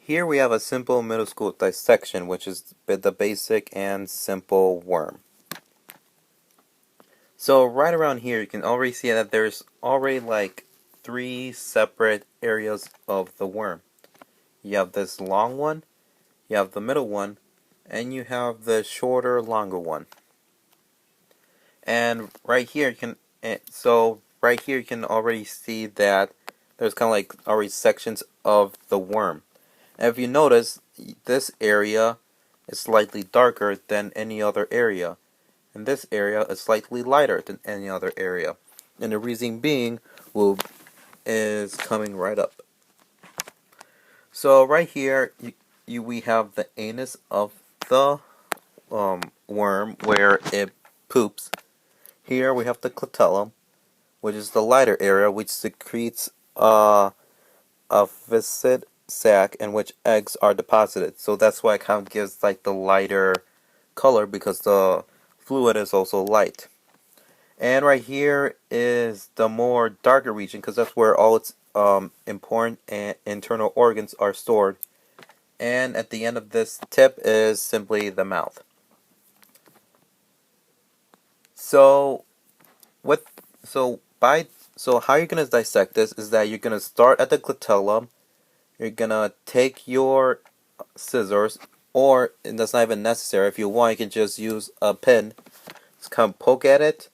Here we have a simple middle school dissection, which is the basic and simple worm. So right around here, you can already see that there's already like three separate areas of the worm. You have this long one, you have the middle one, and you have the shorter, longer one. And right here, right here you can already see that there's kind of like already sections of the worm. And if you notice, this area is slightly darker than any other area, and this area is slightly lighter than any other area. And the reason being is coming right up. So right here, we have the anus of the worm where it poops. Here we have the clitellum, which is the lighter area, which secretes a viscid sac in which eggs are deposited. So that's why it kind of gives like the lighter color, because the fluid is also light. And right here is the more darker region, because that's where all its important and internal organs are stored. And at the end of this tip is simply the mouth. So with so how you're gonna dissect this is that you're gonna start at the clitellum. You're gonna take your scissors, or that's not even necessary. If you want, you can just use a pin. Just kind of poke at it,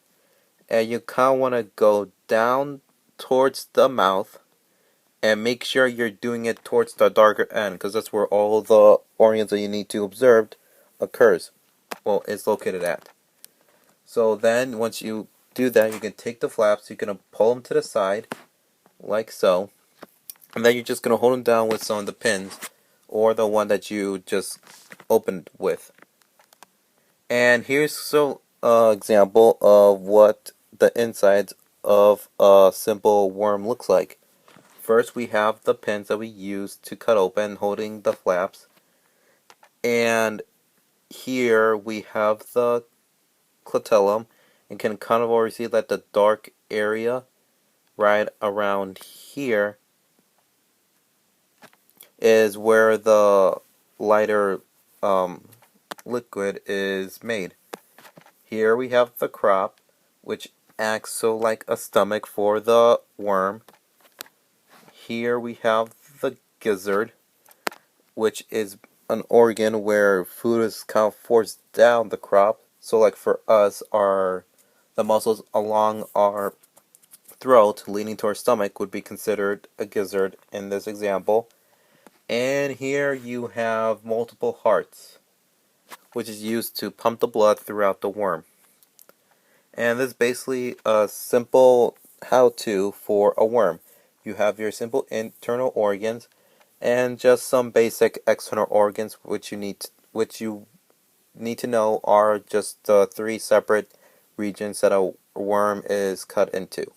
and you kind of want to go down towards the mouth, and make sure you're doing it towards the darker end, because that's where all the organs that you need to observe occurs. Well, it's located at. So then, once you do that, you can take the flaps. You're gonna pull them to the side, like so. And then you're just going to hold them down with some of the pins, or the one that you just opened with. And here's an example of what the insides of a simple worm looks like. First, we have the pins that we use to cut open, holding the flaps. And here we have the clitellum, and can kind of already see that the dark area right around here is where the lighter liquid is made. Here we have the crop, which acts so like a stomach for the worm. Here we have the gizzard, which is an organ where food is kind of forced down the crop. So like for us, the muscles along our throat leading to our stomach would be considered a gizzard in this example. And here you have multiple hearts, which is used to pump the blood throughout the worm. And this is basically a simple how-to for a worm. You have your simple internal organs and just some basic external organs, which you need to know are just the three separate regions that a worm is cut into.